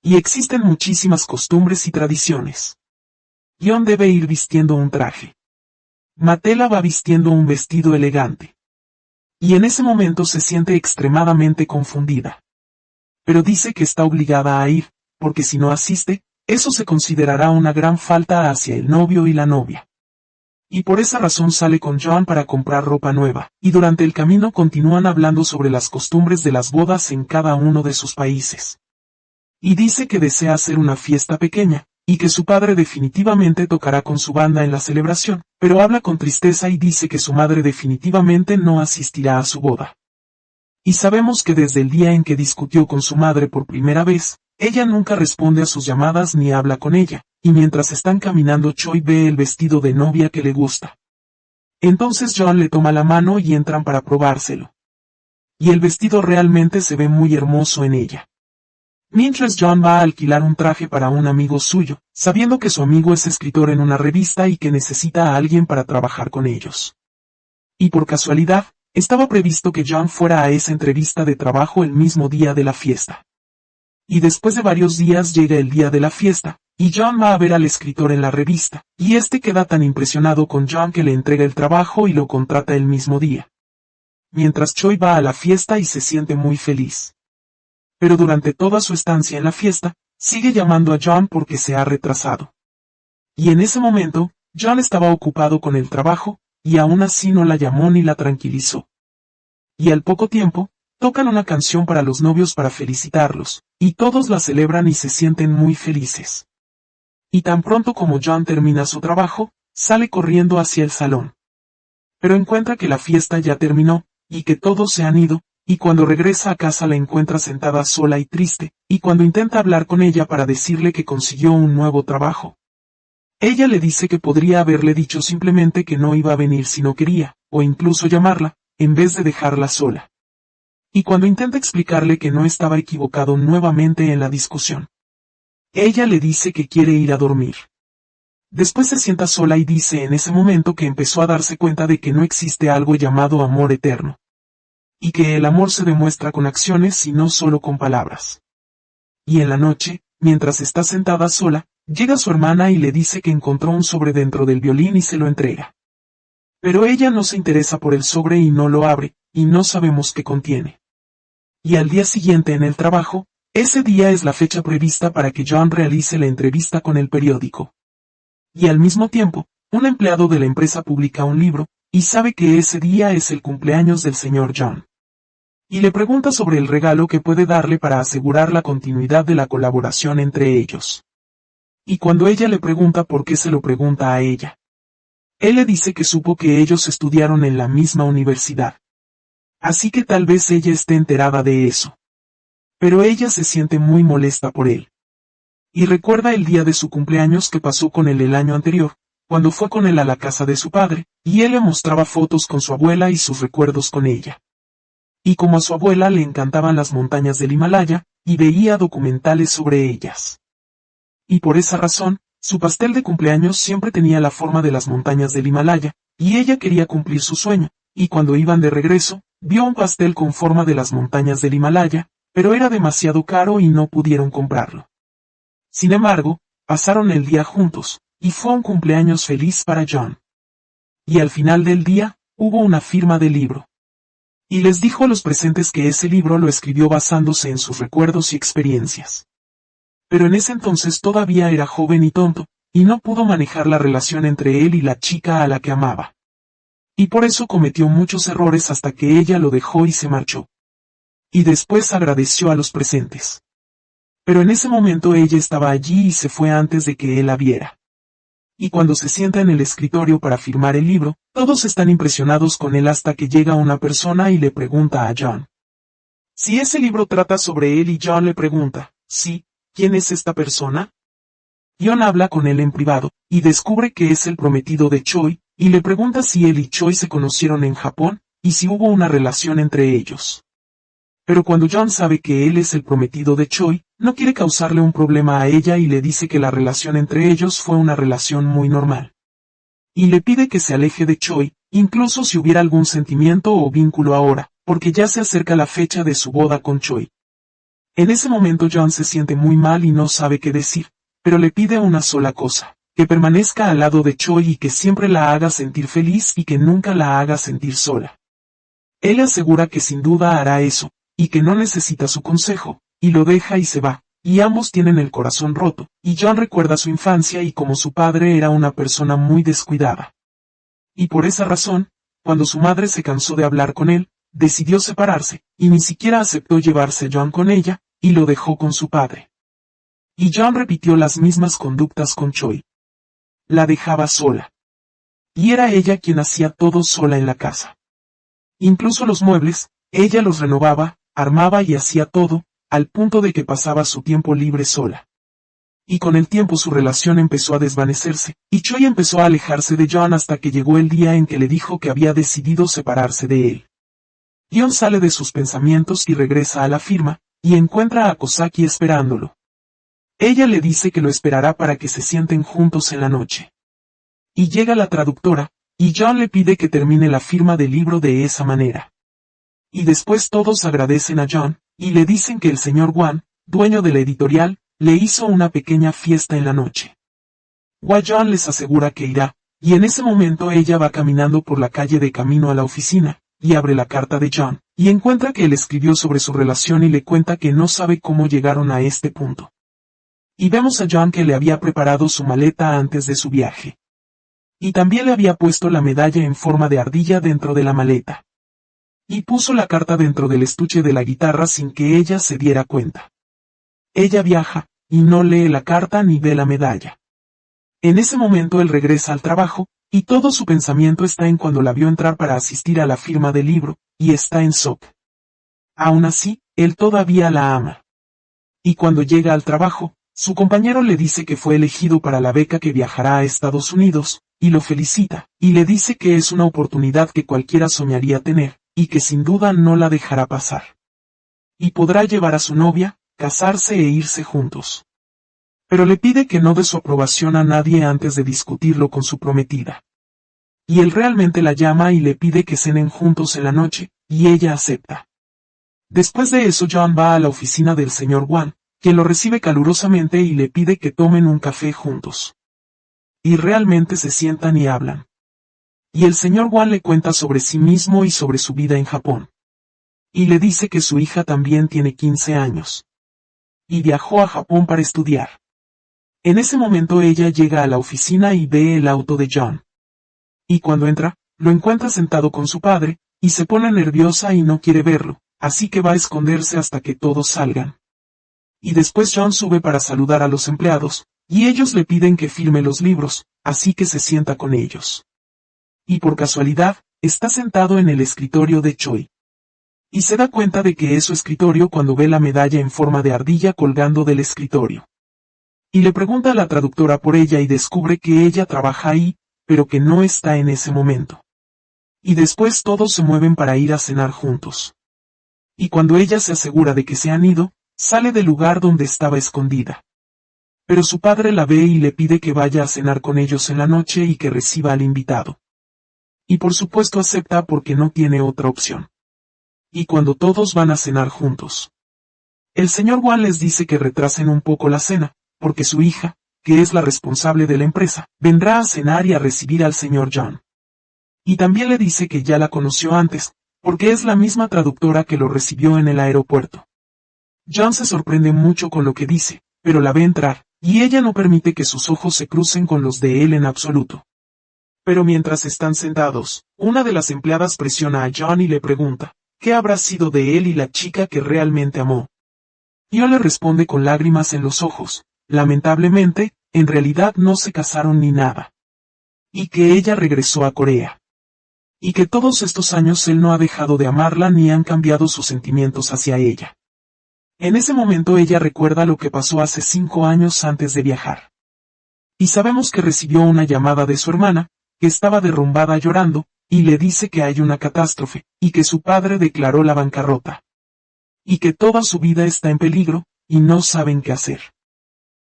Y existen muchísimas costumbres y tradiciones. Gion debe ir vistiendo un traje. Matela va vistiendo un vestido elegante. y en ese momento se siente extremadamente confundida. Pero dice que está obligada a ir, porque si no asiste, eso se considerará una gran falta hacia el novio y la novia. Y por esa razón sale con John para comprar ropa nueva, y durante el camino continúan hablando sobre las costumbres de las bodas en cada uno de sus países. Y dice que desea hacer una fiesta pequeña, y que su padre definitivamente tocará con su banda en la celebración, pero habla con tristeza y dice que su madre definitivamente no asistirá a su boda. Y sabemos que desde el día en que discutió con su madre por primera vez, ella nunca responde a sus llamadas ni habla con ella, y mientras están caminando Choi ve el vestido de novia que le gusta. Entonces John le toma la mano y entran para probárselo. Y el vestido realmente se ve muy hermoso en ella. Mientras John va a alquilar un traje para un amigo suyo, sabiendo que su amigo es escritor en una revista y que necesita a alguien para trabajar con ellos. Y por casualidad, estaba previsto que John fuera a esa entrevista de trabajo el mismo día de la fiesta. Y después de varios días llega el día de la fiesta, y John va a ver al escritor en la revista, y este queda tan impresionado con John que le entrega el trabajo y lo contrata el mismo día. Mientras Choi va a la fiesta y se siente muy feliz. Pero durante toda su estancia en la fiesta, sigue llamando a John porque se ha retrasado. Y en ese momento, John estaba ocupado con el trabajo, y aún así no la llamó ni la tranquilizó. Y al poco tiempo, tocan una canción para los novios para felicitarlos, y todos la celebran y se sienten muy felices. Y tan pronto como John termina su trabajo, sale corriendo hacia el salón. Pero encuentra que la fiesta ya terminó, y que todos se han ido, y cuando regresa a casa la encuentra sentada sola y triste, y cuando intenta hablar con ella para decirle que consiguió un nuevo trabajo. Ella le dice que podría haberle dicho simplemente que no iba a venir si no quería, o incluso llamarla, en vez de dejarla sola. Y cuando intenta explicarle que no estaba equivocado nuevamente en la discusión. Ella le dice que quiere ir a dormir. Después se sienta sola y dice en ese momento que empezó a darse cuenta de que no existe algo llamado amor eterno. Y que el amor se demuestra con acciones y no solo con palabras. Y en la noche, mientras está sentada sola, llega su hermana y le dice que encontró un sobre dentro del violín y se lo entrega. Pero ella no se interesa por el sobre y no lo abre, y no sabemos qué contiene. Y al día siguiente en el trabajo, ese día es la fecha prevista para que John realice la entrevista con el periódico. Y al mismo tiempo, un empleado de la empresa publica un libro, y sabe que ese día es el cumpleaños del señor John. Y le pregunta sobre el regalo que puede darle para asegurar la continuidad de la colaboración entre ellos. Y cuando ella le pregunta por qué se lo pregunta a ella. Él le dice que supo que ellos estudiaron en la misma universidad. Así que tal vez ella esté enterada de eso. Pero ella se siente muy molesta por él. Y recuerda el día de su cumpleaños que pasó con él el año anterior, cuando fue con él a la casa de su padre, y él le mostraba fotos con su abuela y sus recuerdos con ella. Y como a su abuela le encantaban las montañas del Himalaya, y veía documentales sobre ellas. Y por esa razón, su pastel de cumpleaños siempre tenía la forma de las montañas del Himalaya, y ella quería cumplir su sueño, y cuando iban de regreso, vio un pastel con forma de las montañas del Himalaya, pero era demasiado caro y no pudieron comprarlo. Sin embargo, pasaron el día juntos, y fue un cumpleaños feliz para John. Y al final del día, hubo una firma de libro. Y les dijo a los presentes que ese libro lo escribió basándose en sus recuerdos y experiencias. Pero en ese entonces todavía era joven y tonto, y no pudo manejar la relación entre él y la chica a la que amaba. Y por eso cometió muchos errores hasta que ella lo dejó y se marchó. Y después agradeció a los presentes. Pero en ese momento ella estaba allí y se fue antes de que él la viera. Y cuando se sienta en el escritorio para firmar el libro, todos están impresionados con él hasta que llega una persona y le pregunta a John. Si ese libro trata sobre él y John le pregunta, sí, ¿quién es esta persona? John habla con él en privado, y descubre que es el prometido de Choi, y le pregunta si él y Choi se conocieron en Japón, y si hubo una relación entre ellos. Pero cuando John sabe que él es el prometido de Choi, no quiere causarle un problema a ella y le dice que la relación entre ellos fue una relación muy normal. Y le pide que se aleje de Choi, incluso si hubiera algún sentimiento o vínculo ahora, porque ya se acerca la fecha de su boda con Choi. En ese momento John se siente muy mal y no sabe qué decir, pero le pide una sola cosa, que permanezca al lado de Choi y que siempre la haga sentir feliz y que nunca la haga sentir sola. Él le asegura que sin duda hará eso, y que no necesita su consejo, y lo deja y se va, y ambos tienen el corazón roto, y John recuerda su infancia y cómo su padre era una persona muy descuidada. Y por esa razón, cuando su madre se cansó de hablar con él, decidió separarse, y ni siquiera aceptó llevarse a John con ella, y lo dejó con su padre. Y John repitió las mismas conductas con Choi. La dejaba sola. Y era ella quien hacía todo sola en la casa. Incluso los muebles, ella los renovaba, armaba y hacía todo, al punto de que pasaba su tiempo libre sola. Y con el tiempo su relación empezó a desvanecerse, y Choi empezó a alejarse de John hasta que llegó el día en que le dijo que había decidido separarse de él. John sale de sus pensamientos y regresa a la firma, y encuentra a Kosaki esperándolo. Ella le dice que lo esperará para que se sienten juntos en la noche. Y llega la traductora, y John le pide que termine la firma del libro de esa manera. Y después todos agradecen a John, y le dicen que el señor Wan, dueño de la editorial, le hizo una pequeña fiesta en la noche. John les asegura que irá, y en ese momento ella va caminando por la calle de camino a la oficina, y abre la carta de John, y encuentra que él escribió sobre su relación y le cuenta que no sabe cómo llegaron a este punto. Y vemos a John que le había preparado su maleta antes de su viaje. Y también le había puesto la medalla en forma de ardilla dentro de la maleta. Y puso la carta dentro del estuche de la guitarra sin que ella se diera cuenta. Ella viaja, y no lee la carta ni ve la medalla. En ese momento él regresa al trabajo, y todo su pensamiento está en cuando la vio entrar para asistir a la firma del libro, y está en shock. Aún así, él todavía la ama. Y cuando llega al trabajo, su compañero le dice que fue elegido para la beca que viajará a Estados Unidos, y lo felicita, y le dice que es una oportunidad que cualquiera soñaría tener, y que sin duda no la dejará pasar. Y podrá llevar a su novia, casarse e irse juntos. Pero le pide que no dé su aprobación a nadie antes de discutirlo con su prometida. Y él realmente la llama y le pide que cenen juntos en la noche, y ella acepta. Después de eso John va a la oficina del señor Wan, quien lo recibe calurosamente y le pide que tomen un café juntos. Y realmente se sientan y hablan. Y el señor Wan le cuenta sobre sí mismo y sobre su vida en Japón. Y le dice que su hija también tiene 15 años. Y viajó a Japón para estudiar. En ese momento ella llega a la oficina y ve el auto de John. Y cuando entra, lo encuentra sentado con su padre, y se pone nerviosa y no quiere verlo, así que va a esconderse hasta que todos salgan. Y después John sube para saludar a los empleados, y ellos le piden que firme los libros, así que se sienta con ellos. Y por casualidad, está sentado en el escritorio de Choi. Y se da cuenta de que es su escritorio cuando ve la medalla en forma de ardilla colgando del escritorio. Y le pregunta a la traductora por ella y descubre que ella trabaja ahí, pero que no está en ese momento. Y después todos se mueven para ir a cenar juntos. Y cuando ella se asegura de que se han ido, sale del lugar donde estaba escondida. Pero su padre la ve y le pide que vaya a cenar con ellos en la noche y que reciba al invitado. Y por supuesto acepta porque no tiene otra opción. Y cuando todos van a cenar juntos, el señor Wan les dice que retrasen un poco la cena, porque su hija, que es la responsable de la empresa, vendrá a cenar y a recibir al señor John. Y también le dice que ya la conoció antes, porque es la misma traductora que lo recibió en el aeropuerto. John se sorprende mucho con lo que dice, pero la ve entrar, y ella no permite que sus ojos se crucen con los de él en absoluto. Pero mientras están sentados, una de las empleadas presiona a John y le pregunta, ¿qué habrá sido de él y la chica que realmente amó? John le responde con lágrimas en los ojos, lamentablemente, en realidad no se casaron ni nada. Y que ella regresó a Corea. Y que todos estos años él no ha dejado de amarla ni han cambiado sus sentimientos hacia ella. En ese momento ella recuerda lo que pasó hace 5 años antes de viajar. Y sabemos que recibió una llamada de su hermana, que estaba derrumbada llorando, y le dice que hay una catástrofe, y que su padre declaró la bancarrota. Y que toda su vida está en peligro, y no saben qué hacer.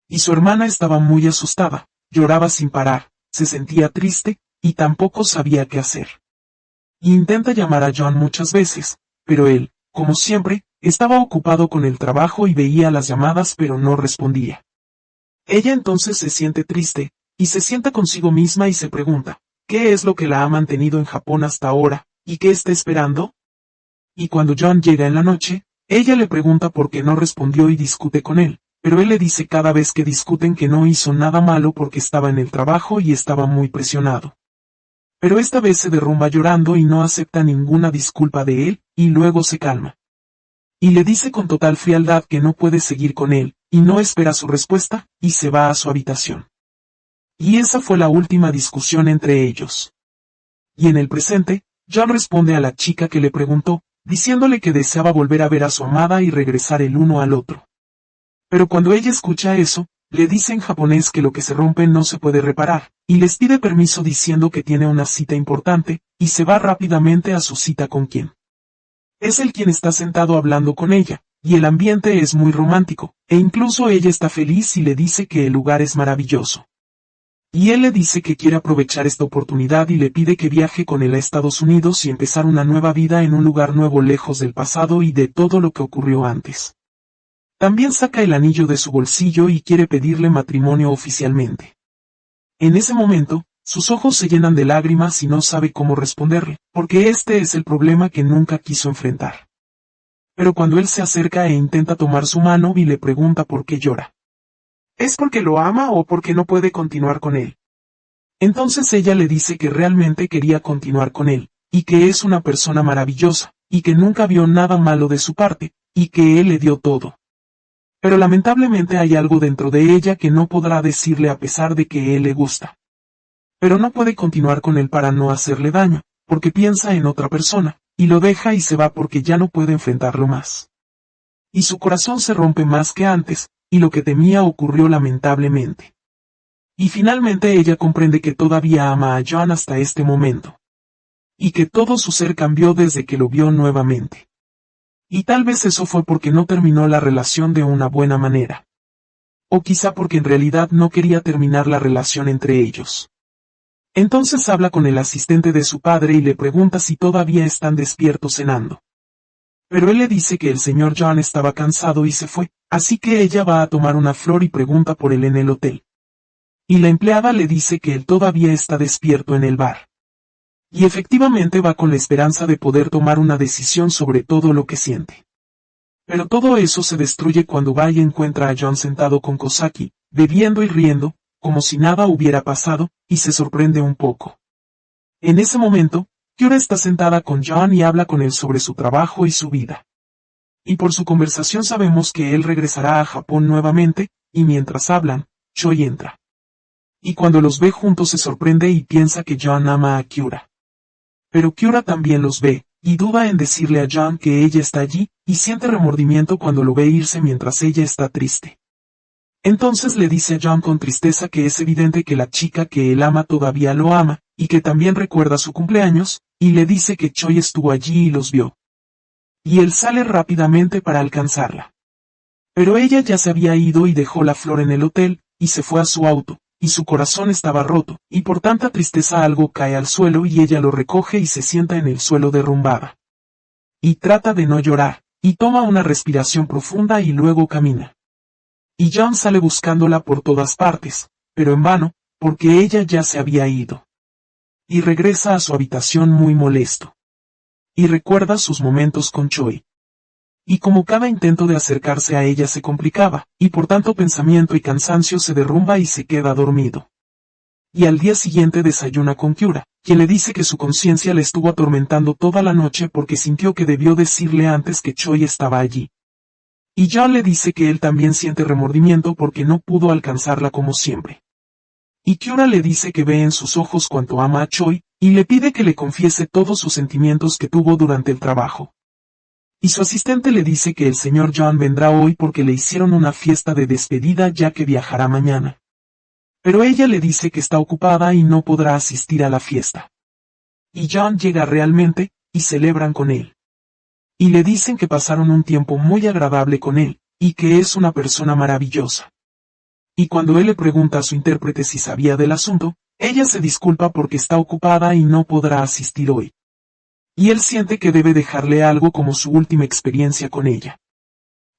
Y su hermana estaba muy asustada, lloraba sin parar, se sentía triste, y tampoco sabía qué hacer. Y intenta llamar a John muchas veces, pero él, como siempre, estaba ocupado con el trabajo y veía las llamadas pero no respondía. Ella entonces se siente triste, y se sienta consigo misma y se pregunta, ¿qué es lo que la ha mantenido en Japón hasta ahora, y qué está esperando? y cuando John llega en la noche, ella le pregunta por qué no respondió y discute con él, pero él le dice cada vez que discuten que no hizo nada malo porque estaba en el trabajo y estaba muy presionado. Pero esta vez se derrumba llorando y no acepta ninguna disculpa de él, y luego se calma. Y le dice con total frialdad que no puede seguir con él, y no espera su respuesta, y se va a su habitación. Y esa fue la última discusión entre ellos. Y en el presente, John responde a la chica que le preguntó, diciéndole que deseaba volver a ver a su amada y regresar el uno al otro. Pero cuando ella escucha eso, le dice en japonés que lo que se rompe no se puede reparar, y les pide permiso diciendo que tiene una cita importante, y se va rápidamente a su cita con quien. Es él quien está sentado hablando con ella, y el ambiente es muy romántico, e incluso ella está feliz y le dice que el lugar es maravilloso. Y él le dice que quiere aprovechar esta oportunidad y le pide que viaje con él a Estados Unidos y empezar una nueva vida en un lugar nuevo lejos del pasado y de todo lo que ocurrió antes. También saca el anillo de su bolsillo y quiere pedirle matrimonio oficialmente. En ese momento, sus ojos se llenan de lágrimas y no sabe cómo responderle, porque este es el problema que nunca quiso enfrentar. Pero cuando él se acerca e intenta tomar su mano y le pregunta por qué llora. ¿Es porque lo ama o porque no puede continuar con él? Entonces ella le dice que realmente quería continuar con él, y que es una persona maravillosa, y que nunca vio nada malo de su parte, y que él le dio todo. Pero lamentablemente hay algo dentro de ella que no podrá decirle a pesar de que él le gusta. Pero no puede continuar con él para no hacerle daño, porque piensa en otra persona, y lo deja y se va porque ya no puede enfrentarlo más. Y su corazón se rompe más que antes, y lo que temía ocurrió lamentablemente. Y finalmente ella comprende que todavía ama a John hasta este momento. Y que todo su ser cambió desde que lo vio nuevamente. Y tal vez eso fue porque no terminó la relación de una buena manera. O quizá porque en realidad no quería terminar la relación entre ellos. Entonces habla con el asistente de su padre y le pregunta si todavía están despiertos cenando. Pero él le dice que el señor John estaba cansado y se fue, así que ella va a tomar una flor y pregunta por él en el hotel. Y la empleada le dice que él todavía está despierto en el bar. Y efectivamente va con la esperanza de poder tomar una decisión sobre todo lo que siente. Pero todo eso se destruye cuando va y encuentra a John sentado con Kosaki, bebiendo y riendo, como si nada hubiera pasado, y se sorprende un poco. En ese momento, Kyura está sentada con John y habla con él sobre su trabajo y su vida. Y por su conversación sabemos que él regresará a Japón nuevamente, y mientras hablan, Choi entra. Y cuando los ve juntos se sorprende y piensa que John ama a Kyura. Pero Kyura también los ve, y duda en decirle a John que ella está allí, y siente remordimiento cuando lo ve irse mientras ella está triste. Entonces le dice a John con tristeza que es evidente que la chica que él ama todavía lo ama, y que también recuerda su cumpleaños, y le dice que Choi estuvo allí y los vio. Y él sale rápidamente para alcanzarla. Pero ella ya se había ido y dejó la flor en el hotel, y se fue a su auto, y su corazón estaba roto, y por tanta tristeza algo cae al suelo y ella lo recoge y se sienta en el suelo derrumbada. Y trata de no llorar, y toma una respiración profunda y luego camina. Y John sale buscándola por todas partes, pero en vano, porque ella ya se había ido. Y regresa a su habitación muy molesto. Y recuerda sus momentos con Choi. Y como cada intento de acercarse a ella se complicaba, y por tanto pensamiento y cansancio se derrumba y se queda dormido. Y al día siguiente desayuna con Kyura, quien le dice que su conciencia le estuvo atormentando toda la noche porque sintió que debió decirle antes que Choi estaba allí. Y John le dice que él también siente remordimiento porque no pudo alcanzarla como siempre. Y Kyura le dice que ve en sus ojos cuánto ama a Choi, y le pide que le confiese todos sus sentimientos que tuvo durante el trabajo. Y su asistente le dice que el señor John vendrá hoy porque le hicieron una fiesta de despedida ya que viajará mañana. Pero ella le dice que está ocupada y no podrá asistir a la fiesta. Y John llega realmente, y celebran con él. Y le dicen que pasaron un tiempo muy agradable con él, y que es una persona maravillosa. Y cuando él le pregunta a su intérprete si sabía del asunto, ella se disculpa porque está ocupada y no podrá asistir hoy. Y él siente que debe dejarle algo como su última experiencia con ella.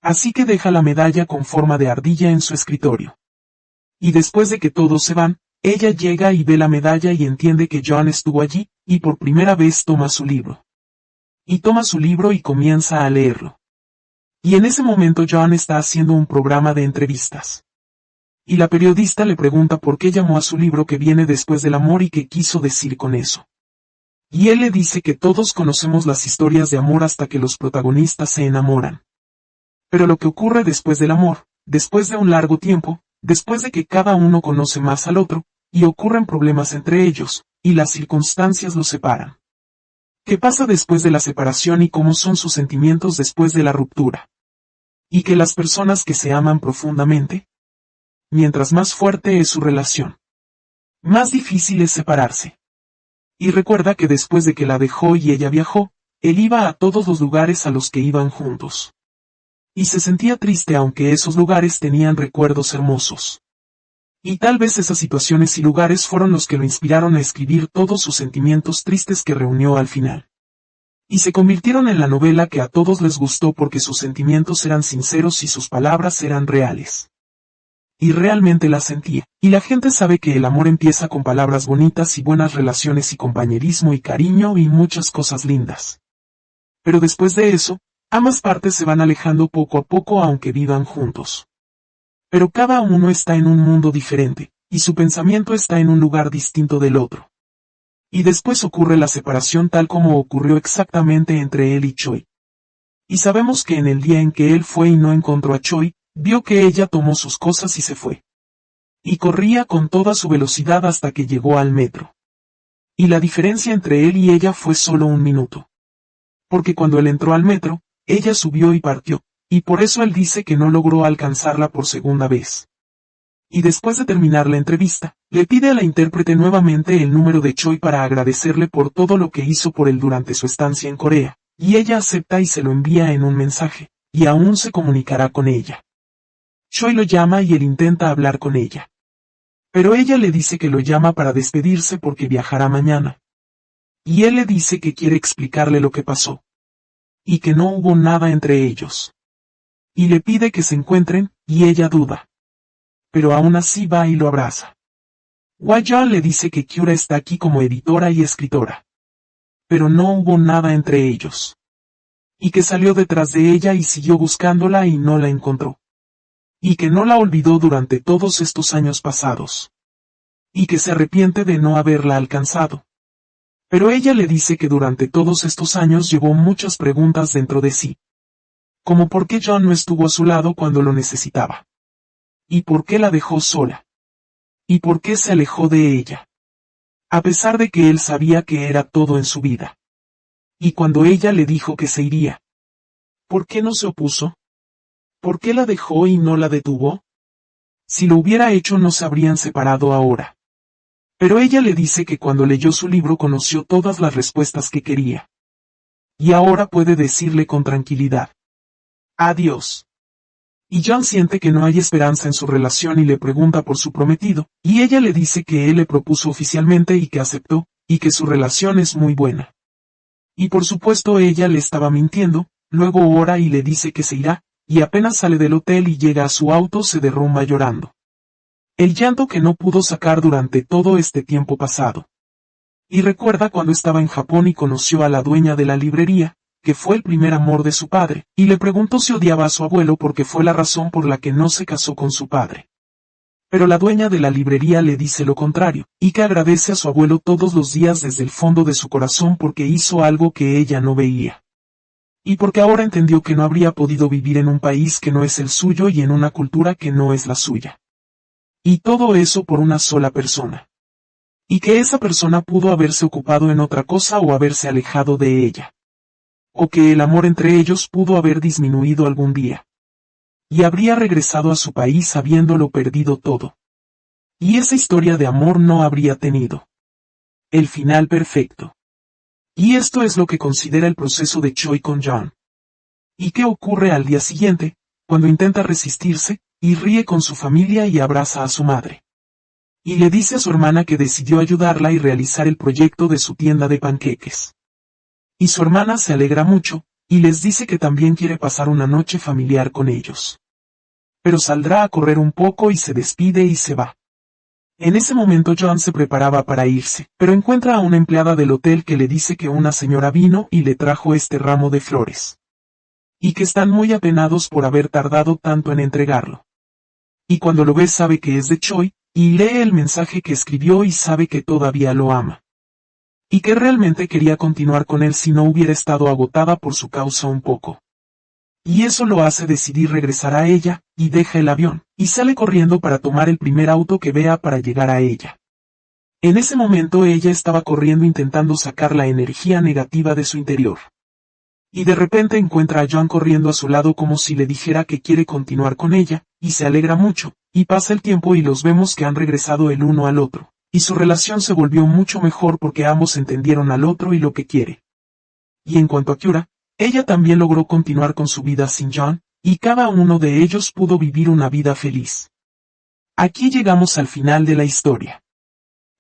Así que deja la medalla con forma de ardilla en su escritorio. Y después de que todos se van, ella llega y ve la medalla y entiende que John estuvo allí, y por primera vez toma su libro. Y toma su libro y comienza a leerlo. Y en ese momento John está haciendo un programa de entrevistas. Y la periodista le pregunta por qué llamó a su libro que viene después del amor y qué quiso decir con eso. Y él le dice que todos conocemos las historias de amor hasta que los protagonistas se enamoran. Pero lo que ocurre después del amor, después de un largo tiempo, después de que cada uno conoce más al otro, y ocurren problemas entre ellos, y las circunstancias los separan. ¿Qué pasa después de la separación y cómo son sus sentimientos después de la ruptura? Y que las personas que se aman profundamente, mientras más fuerte es su relación, más difícil es separarse. Y recuerda que después de que la dejó y ella viajó, él iba a todos los lugares a los que iban juntos. Y se sentía triste aunque esos lugares tenían recuerdos hermosos. Y tal vez esas situaciones y lugares fueron los que lo inspiraron a escribir todos sus sentimientos tristes que reunió al final. Y se convirtieron en la novela que a todos les gustó porque sus sentimientos eran sinceros y sus palabras eran reales. Y realmente las sentía. Y la gente sabe que el amor empieza con palabras bonitas y buenas relaciones y compañerismo y cariño y muchas cosas lindas. Pero después de eso, ambas partes se van alejando poco a poco aunque vivan juntos. Pero cada uno está en un mundo diferente, y su pensamiento está en un lugar distinto del otro. Y después ocurre la separación tal como ocurrió exactamente entre él y Choi. Y sabemos que en el día en que él fue y no encontró a Choi, vio que ella tomó sus cosas y se fue. Y corría con toda su velocidad hasta que llegó al metro. Y la diferencia entre él y ella fue solo un minuto. Porque cuando él entró al metro, ella subió y partió. Y por eso él dice que no logró alcanzarla por segunda vez. Y después de terminar la entrevista, le pide a la intérprete nuevamente el número de Choi para agradecerle por todo lo que hizo por él durante su estancia en Corea, y ella acepta y se lo envía en un mensaje, y aún se comunicará con ella. Choi lo llama y él intenta hablar con ella. Pero ella le dice que lo llama para despedirse porque viajará mañana. Y él le dice que quiere explicarle lo que pasó. Y que no hubo nada entre ellos. Y le pide que se encuentren, y ella duda. Pero aún así va y lo abraza. Hwa-yeon le dice que Kyura está aquí como editora y escritora. Pero no hubo nada entre ellos. Y que salió detrás de ella y siguió buscándola y no la encontró. Y que no la olvidó durante todos estos años pasados. Y que se arrepiente de no haberla alcanzado. Pero ella le dice que durante todos estos años llevó muchas preguntas dentro de sí. Como por qué John no estuvo a su lado cuando lo necesitaba. ¿Y por qué la dejó sola? ¿Y por qué se alejó de ella? A pesar de que él sabía que era todo en su vida. Y cuando ella le dijo que se iría. ¿Por qué no se opuso? ¿Por qué la dejó y no la detuvo? Si lo hubiera hecho no se habrían separado ahora. Pero ella le dice que cuando leyó su libro conoció todas las respuestas que quería. Y ahora puede decirle con tranquilidad. Adiós. Y John siente que no hay esperanza en su relación y le pregunta por su prometido, y ella le dice que él le propuso oficialmente y que aceptó, y que su relación es muy buena. Y por supuesto ella le estaba mintiendo, luego ora y le dice que se irá, y apenas sale del hotel y llega a su auto se derrumba llorando. El llanto que no pudo sacar durante todo este tiempo pasado. Y recuerda cuando estaba en Japón y conoció a la dueña de la librería, que fue el primer amor de su padre, y le preguntó si odiaba a su abuelo porque fue la razón por la que no se casó con su padre. Pero la dueña de la librería le dice lo contrario, y que agradece a su abuelo todos los días desde el fondo de su corazón porque hizo algo que ella no veía. Y porque ahora entendió que no habría podido vivir en un país que no es el suyo y en una cultura que no es la suya. Y todo eso por una sola persona. Y que esa persona pudo haberse ocupado en otra cosa o haberse alejado de ella. O que el amor entre ellos pudo haber disminuido algún día. Y habría regresado a su país habiéndolo perdido todo. Y esa historia de amor no habría tenido el final perfecto. Y esto es lo que considera el proceso de Choi con John. ¿Y qué ocurre al día siguiente, cuando intenta resistirse, y ríe con su familia y abraza a su madre? Y le dice a su hermana que decidió ayudarla y realizar el proyecto de su tienda de panqueques. Y su hermana se alegra mucho, y les dice que también quiere pasar una noche familiar con ellos. Pero saldrá a correr un poco y se despide y se va. En ese momento John se preparaba para irse, pero encuentra a una empleada del hotel que le dice que una señora vino y le trajo este ramo de flores. Y que están muy apenados por haber tardado tanto en entregarlo. Y cuando lo ve sabe que es de Choi, y lee el mensaje que escribió y sabe que todavía lo ama. Y que realmente quería continuar con él si no hubiera estado agotada por su causa un poco. Y eso lo hace decidir regresar a ella, y deja el avión, y sale corriendo para tomar el primer auto que vea para llegar a ella. En ese momento ella estaba corriendo intentando sacar la energía negativa de su interior. Y de repente encuentra a John corriendo a su lado como si le dijera que quiere continuar con ella, y se alegra mucho, y pasa el tiempo y los vemos que han regresado el uno al otro, y su relación se volvió mucho mejor porque ambos entendieron al otro y lo que quiere. Y en cuanto a Kyura, ella también logró continuar con su vida sin John, y cada uno de ellos pudo vivir una vida feliz. Aquí llegamos al final de la historia.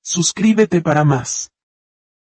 Suscríbete para más.